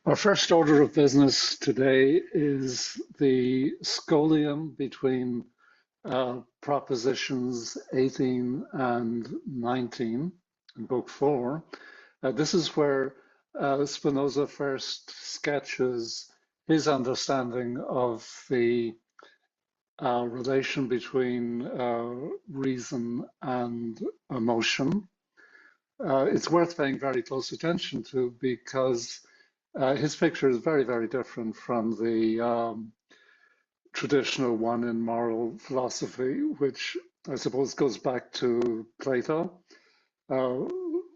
Our first order of business today is the scholium between propositions 18 and 19 in Book 4. This is where Spinoza first sketches his understanding of the relation between reason and emotion. It's worth paying very close attention to because his picture is very, very different from the traditional one in moral philosophy, which I suppose goes back to Plato. Uh,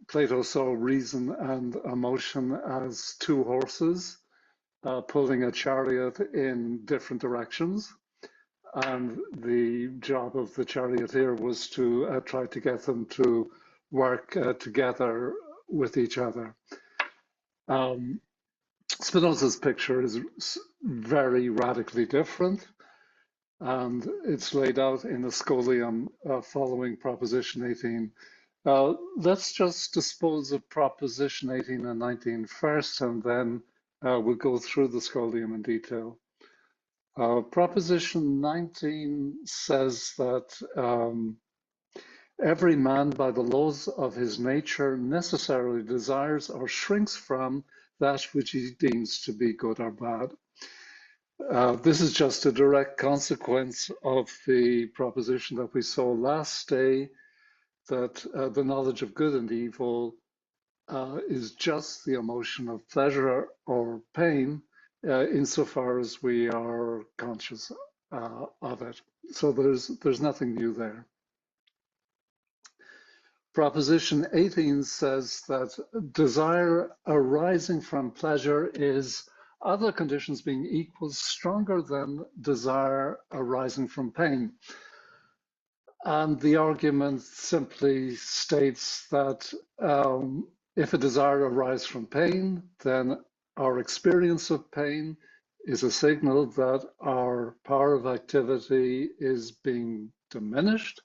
Plato saw reason and emotion as two horses pulling a chariot in different directions. And the job of the charioteer was to try to get them to work together with each other. Spinoza's picture is very radically different, and it's laid out in the scholium following Proposition 18. Let's just dispose of Proposition 18 and 19 first, and then we'll go through the scholium in detail. Proposition 19 says that every man by the laws of his nature necessarily desires or shrinks from that which he deems to be good or bad. This is just a direct consequence of the proposition that we saw last day, that the knowledge of good and evil is just the emotion of pleasure or pain insofar as we are conscious of it. So there's nothing new there. Proposition 18 says that desire arising from pleasure is, other conditions being equal, stronger than desire arising from pain. And the argument simply states that if a desire arises from pain, then our experience of pain is a signal that our power of activity is being diminished.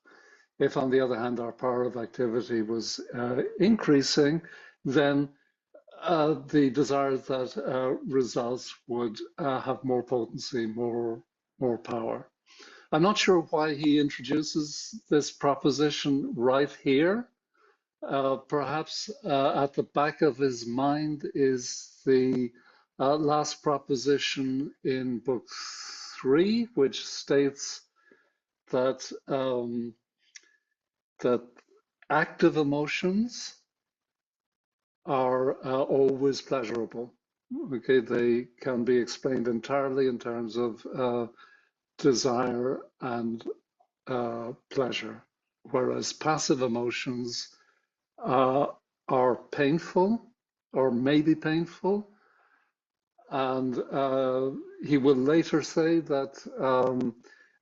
If, on the other hand, our power of activity was increasing, then the desire that results would have more potency, more power. I'm not sure why he introduces this proposition right here. Perhaps at the back of his mind is the last proposition in Book 3, which states that that active emotions are always pleasurable. Okay, they can be explained entirely in terms of desire and pleasure, whereas passive emotions are painful or may be painful. And he will later say that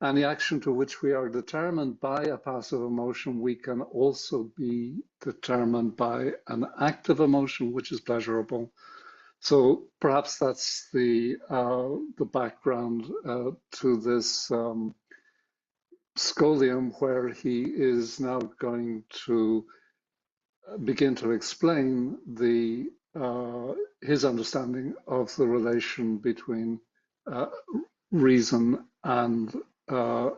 any action to which we are determined by a passive emotion, we can also be determined by an active emotion, which is pleasurable. So perhaps that's the background to this scholium, where he is now going to begin to explain his understanding of the relation between reason and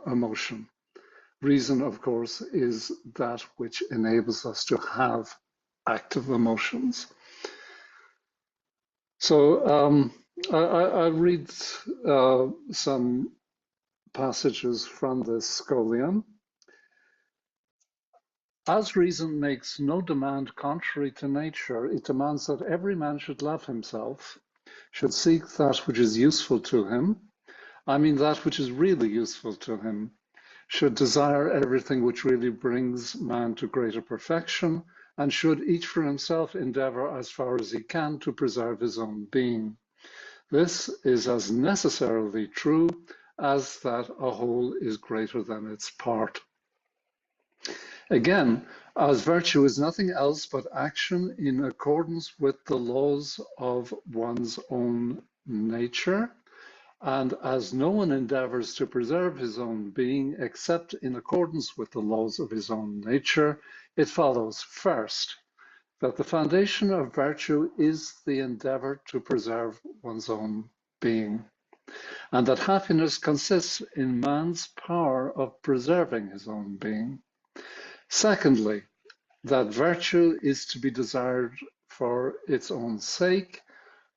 emotion. Reason, of course, is that which enables us to have active emotions. So I'll read some passages from this scholium. As reason makes no demand contrary to nature, it demands that every man should love himself, should seek that which is useful to him, I mean that which is really useful to him, should desire everything which really brings man to greater perfection, and should each for himself endeavor as far as he can to preserve his own being. This is as necessarily true as that a whole is greater than its part. Again, as virtue is nothing else but action in accordance with the laws of one's own nature, and as no one endeavors to preserve his own being except in accordance with the laws of his own nature, it follows first that the foundation of virtue is the endeavor to preserve one's own being, and that happiness consists in man's power of preserving his own being. Secondly, that virtue is to be desired for its own sake,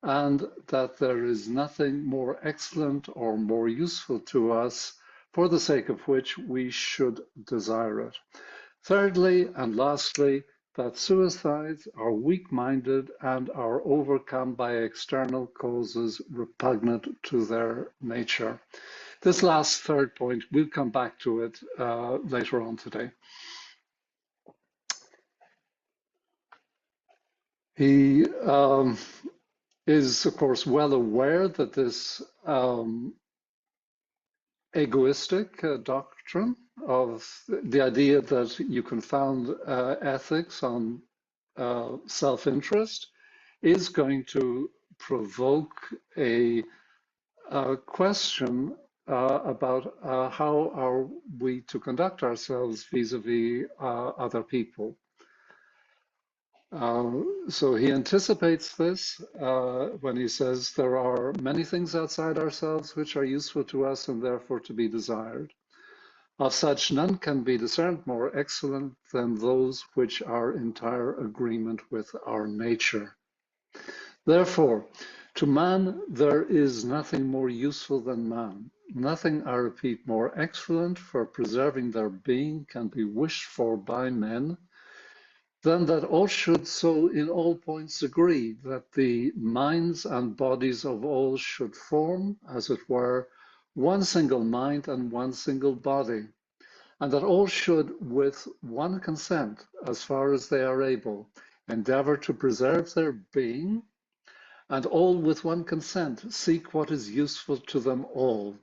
and that there is nothing more excellent or more useful to us for the sake of which we should desire it. Thirdly, and lastly, that suicides are weak-minded and are overcome by external causes repugnant to their nature. This last third point, we'll come back to it later on today. He is, of course, well aware that this egoistic doctrine of the idea that you can found ethics on self-interest is going to provoke a question about how are we to conduct ourselves vis-a-vis other people. So he anticipates this when he says there are many things outside ourselves which are useful to us and therefore to be desired. Of such, none can be discerned more excellent than those which are in entire agreement with our nature. Therefore, to man there is nothing more useful than man. Nothing, I repeat, more excellent for preserving their being can be wished for by men than that all should so in all points agree, that the minds and bodies of all should form, as it were, one single mind and one single body, and that all should, with one consent, as far as they are able, endeavour to preserve their being, and all with one consent seek what is useful to them all.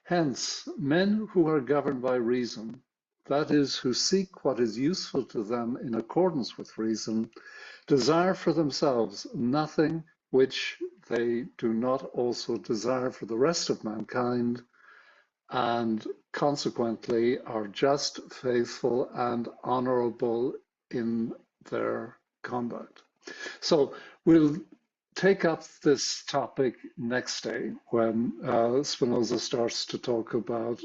Hence, men who are governed by reason, that is, who seek what is useful to them in accordance with reason, desire for themselves nothing which they do not also desire for the rest of mankind, and consequently are just, faithful, and honorable in their conduct. So we'll take up this topic next day when Spinoza starts to talk about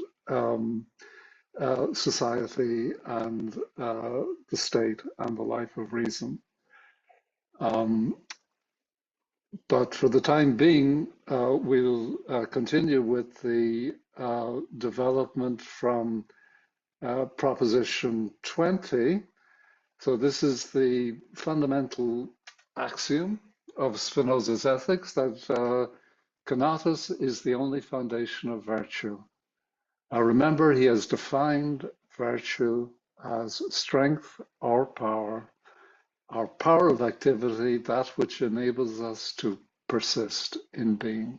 society and the state and the life of reason. But for the time being, we'll continue with the development from Proposition 20. So this is the fundamental axiom of Spinoza's ethics, that conatus is the only foundation of virtue. Now remember, he has defined virtue as strength or power, our power of activity, that which enables us to persist in being.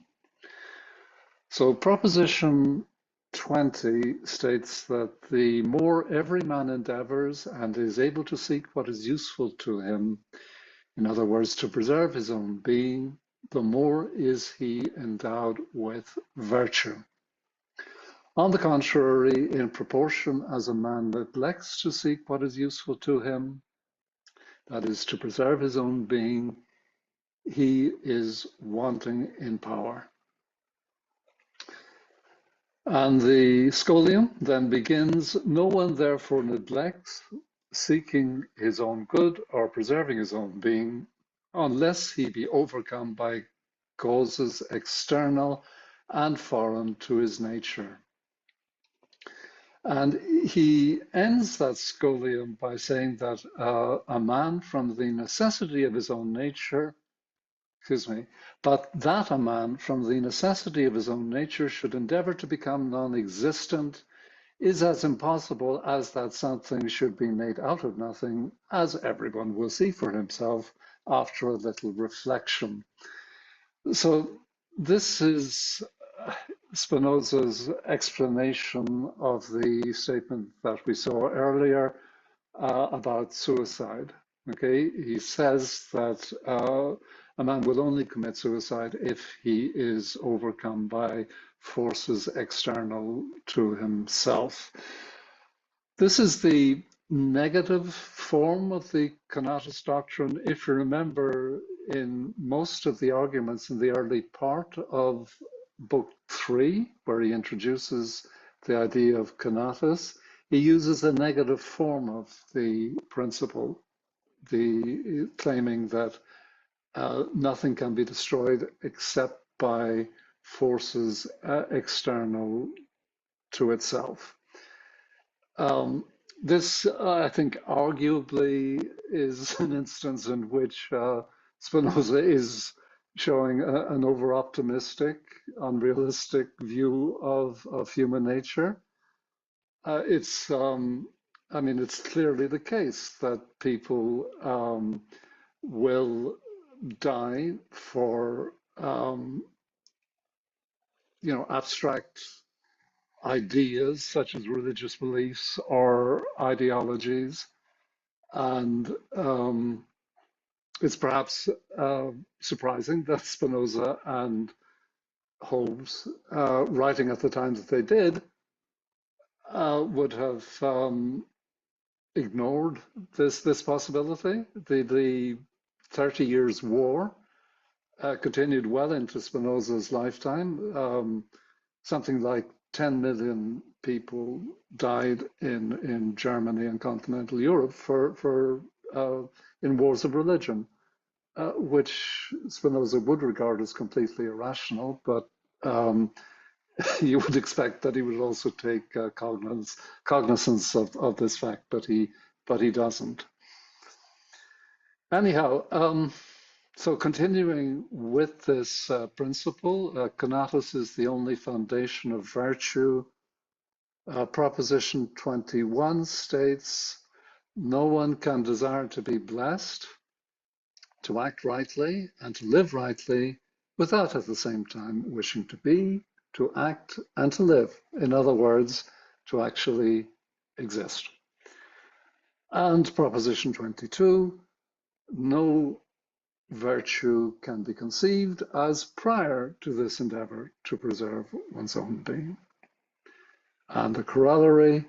So Proposition 20 states that the more every man endeavors and is able to seek what is useful to him, in other words, to preserve his own being, the more is he endowed with virtue. On the contrary, in proportion as a man neglects to seek what is useful to him, that is, to preserve his own being, he is wanting in power. And the scholium then begins, no one therefore neglects seeking his own good or preserving his own being, unless he be overcome by causes external and foreign to his nature. And he ends that scholium by saying that a man from the necessity of his own nature, but that a man from the necessity of his own nature should endeavor to become non-existent is as impossible as that something should be made out of nothing, as everyone will see for himself after a little reflection. So this is Spinoza's explanation of the statement that we saw earlier about suicide. Okay, he says that a man will only commit suicide if he is overcome by forces external to himself. This is the negative form of the conatus doctrine. If you remember, in most of the arguments in the early part of book 3, where he introduces the idea of conatus, he uses a negative form of the principle, the claiming that nothing can be destroyed except by forces external to itself. This, I think, arguably is an instance in which Spinoza is showing an over-optimistic, unrealistic view of human nature. I mean, it's clearly the case that people will die for, abstract ideas such as religious beliefs or ideologies. And it's perhaps surprising that Spinoza and Hobbes, writing at the time that they did, would have ignored this possibility. The 30 Years' War continued well into Spinoza's lifetime. Something like 10 million people died in Germany and continental Europe in wars of religion, which Spinoza would regard as completely irrational, but you would expect that he would also take cognizance of this fact, but he doesn't. Anyhow, so continuing with this principle, conatus is the only foundation of virtue. Proposition 21 states, no one can desire to be blessed, to act rightly, and to live rightly without at the same time wishing to be, to act, and to live. In other words, to actually exist. And Proposition 22, no virtue can be conceived as prior to this endeavor to preserve one's own being. And the corollary,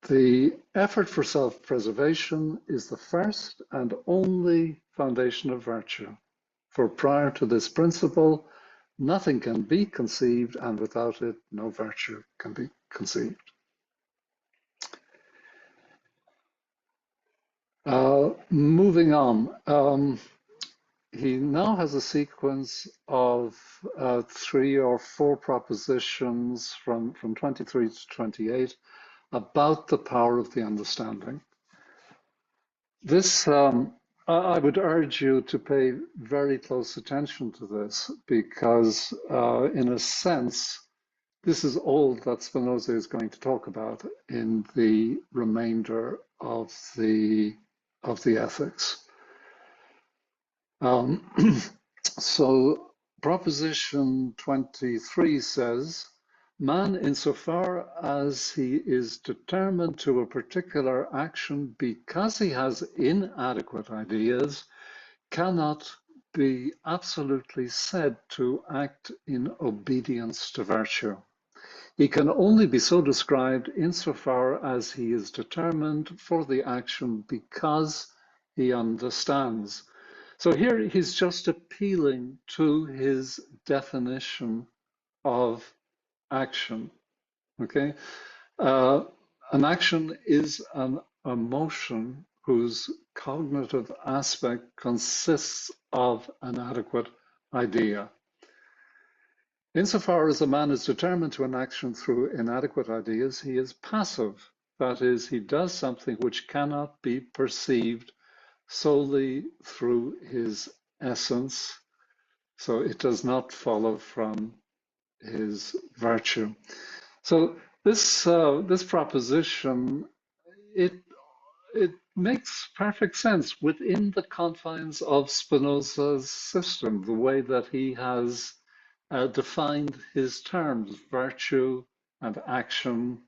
the effort for self-preservation is the first and only foundation of virtue. For prior to this principle, nothing can be conceived, and without it, no virtue can be conceived. Moving on, he now has a sequence of 3 or 4 propositions from 23 to 28 about the power of the understanding. This, I would urge you to pay very close attention to this because, in a sense, this is all that Spinoza is going to talk about in the remainder of the ethics. So proposition 23 says, man, insofar as he is determined to a particular action because he has inadequate ideas, cannot be absolutely said to act in obedience to virtue. He can only be so described insofar as he is determined for the action because he understands. So here he's just appealing to his definition of action, okay? An action is an emotion whose cognitive aspect consists of an adequate idea. Insofar as a man is determined to an action through inadequate ideas, he is passive. That is, he does something which cannot be perceived solely through his essence, so it does not follow from his virtue. So this proposition, it makes perfect sense within the confines of Spinoza's system, the way that he has defined his terms, virtue and action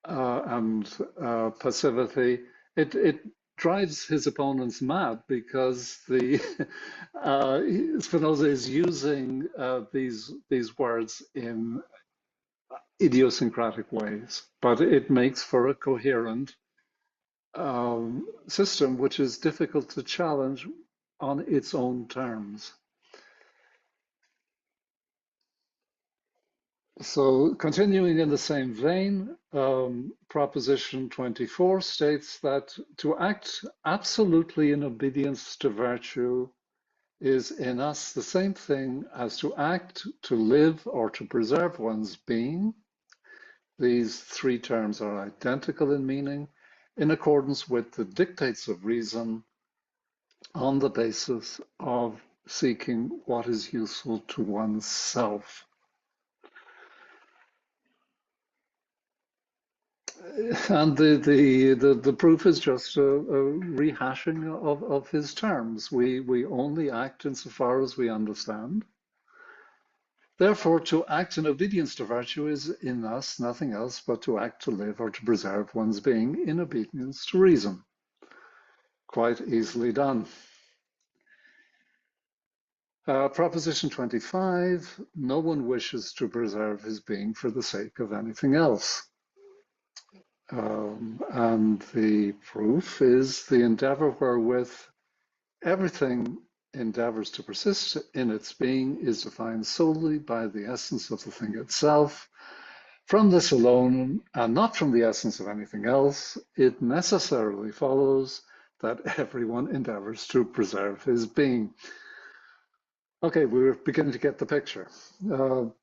and passivity. It drives his opponents mad because Spinoza is using these words in idiosyncratic ways, but it makes for a coherent system which is difficult to challenge on its own terms. So continuing in the same vein, Proposition 24 states that to act absolutely in obedience to virtue is in us the same thing as to act, to live, or to preserve one's being. These three terms are identical in meaning, in accordance with the dictates of reason, on the basis of seeking what is useful to oneself. And the proof is just a rehashing of his terms. We only act insofar as we understand. Therefore, to act in obedience to virtue is in us nothing else but to act, to live, or to preserve one's being in obedience to reason. Quite easily done. Proposition 25, no one wishes to preserve his being for the sake of anything else. And the proof is the endeavor wherewith everything endeavors to persist in its being is defined solely by the essence of the thing itself. From this alone, and not from the essence of anything else, it necessarily follows that everyone endeavors to preserve his being. Okay, we're beginning to get the picture.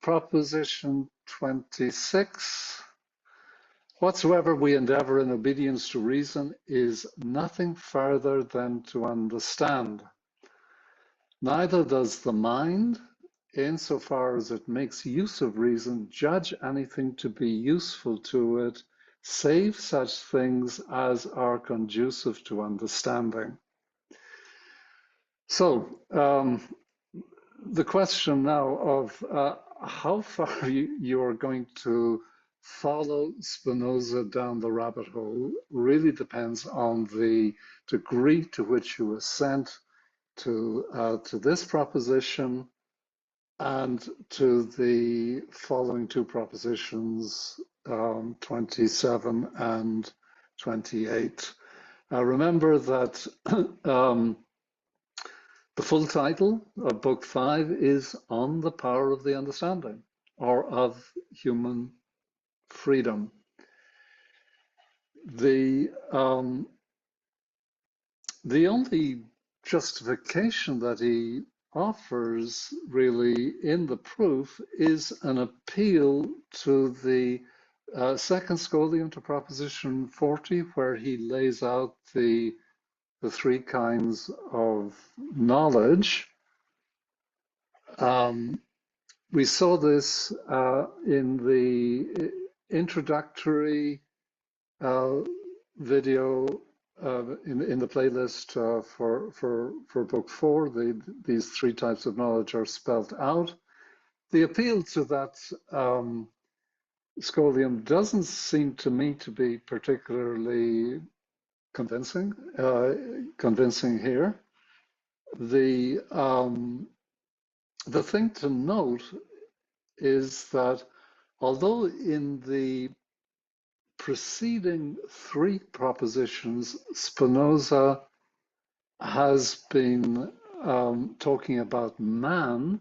Proposition 26. Whatsoever we endeavor in obedience to reason is nothing further than to understand. Neither does the mind, insofar as it makes use of reason, judge anything to be useful to it, save such things as are conducive to understanding. So, the question now of how far you are going to follow Spinoza down the rabbit hole really depends on the degree to which you assent to this proposition and to the following two propositions, 27 and 28. Remember that the full title of Book 5 is On the Power of the Understanding, or of Human Freedom. The only justification that he offers really in the proof is an appeal to the second scholium to Proposition 40, where he lays out the three kinds of knowledge. We saw this in the introductory video in the playlist for Book 4. These three types of knowledge are spelled out. The appeal to that scholium doesn't seem to me to be particularly convincing here. The thing to note is that although in the preceding three propositions, Spinoza has been talking about man,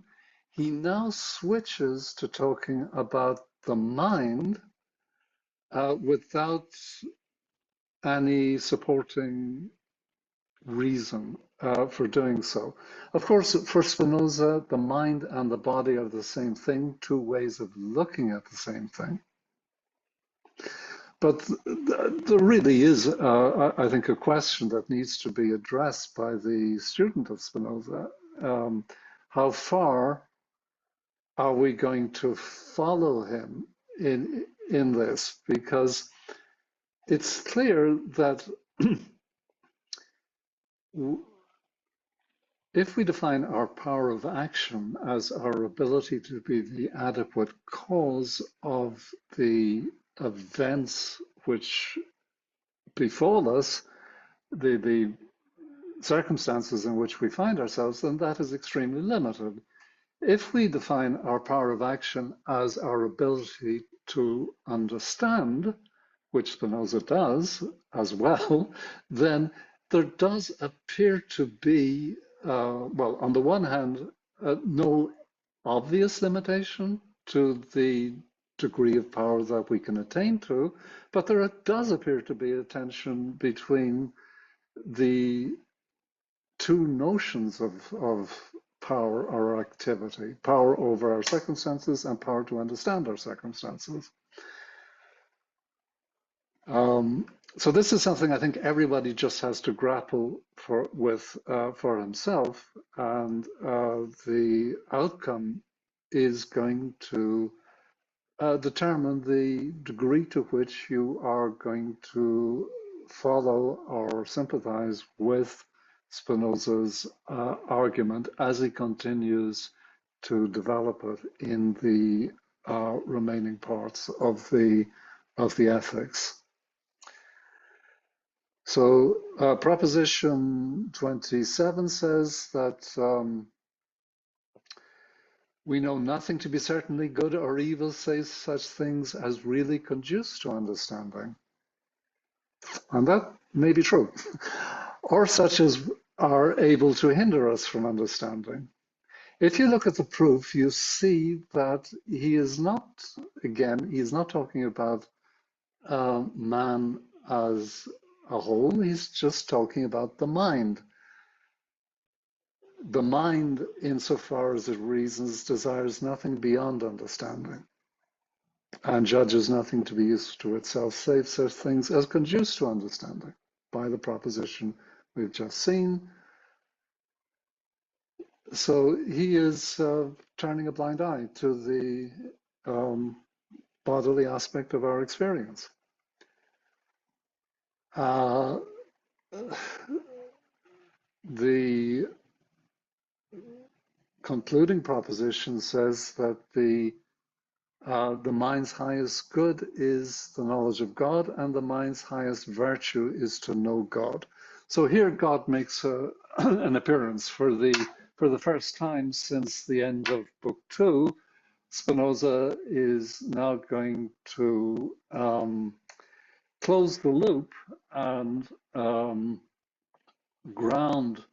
he now switches to talking about the mind without any supporting reason for doing so. Of course, for Spinoza, the mind and the body are the same thing, two ways of looking at the same thing. But there really is, I think, a question that needs to be addressed by the student of Spinoza. How far are we going to follow him in this? Because it's clear that if we define our power of action as our ability to be the adequate cause of the events which befall us, the circumstances in which we find ourselves, then that is extremely limited. If we define our power of action as our ability to understand, which Spinoza does as well, then there does appear to be, well, on the one hand, no obvious limitation to the degree of power that we can attain to, but there does appear to be a tension between the two notions of power or activity, power over our circumstances and power to understand our circumstances. So this is something I think everybody just has to grapple with for himself, and the outcome is going to determine the degree to which you are going to follow or sympathize with Spinoza's argument as he continues to develop it in the remaining parts of the ethics. So proposition 27 says that we know nothing to be certainly good or evil, save such things as really conduce to understanding. And that may be true, or such as are able to hinder us from understanding. If you look at the proof, you see that he is not, again, he's not talking about man as a whole, he's just talking about the mind. The mind, insofar as it reasons, desires nothing beyond understanding, and judges nothing to be useful to itself, save such things as conduce to understanding, by the proposition we've just seen. So he is turning a blind eye to the bodily aspect of our experience. The concluding proposition says that the mind's highest good is the knowledge of God, and the mind's highest virtue is to know God. So here God makes an appearance for the first time since the end of Book 2. Spinoza is now going to close the loop and ground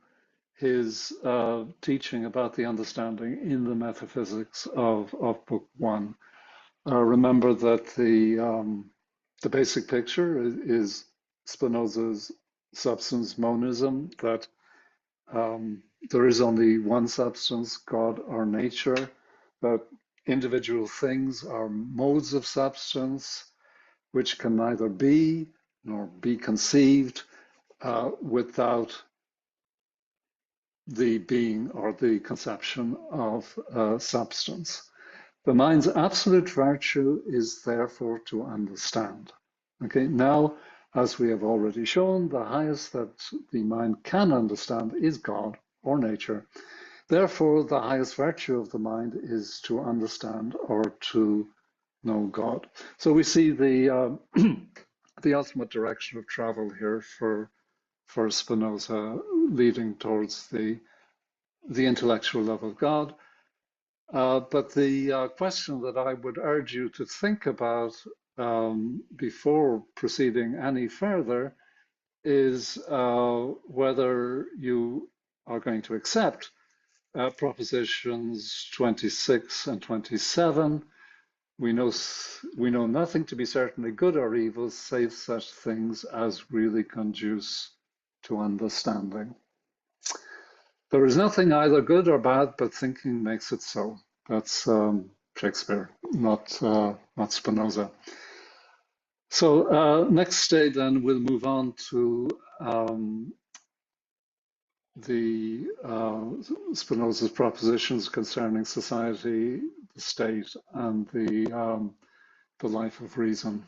his teaching about the understanding in the metaphysics of Book 1. Remember that the basic picture is Spinoza's substance monism, that there is only one substance, God or nature, that individual things are modes of substance which can neither be nor be conceived without the being or the conception of substance. The mind's absolute virtue is therefore to understand. Okay, now, as we have already shown, the highest that the mind can understand is God or nature. Therefore, the highest virtue of the mind is to understand or to know God. So we see the the ultimate direction of travel here for Spinoza, leading towards the intellectual love of God. But the question that I would urge you to think about before proceeding any further is whether you are going to accept propositions 26 and 27. We know nothing to be certainly good or evil, save such things as really conduce to understanding. There is nothing either good or bad, but thinking makes it so. That's Shakespeare, not Spinoza. So next day, then we'll move on to the Spinoza's propositions concerning society, the state, and the life of reason.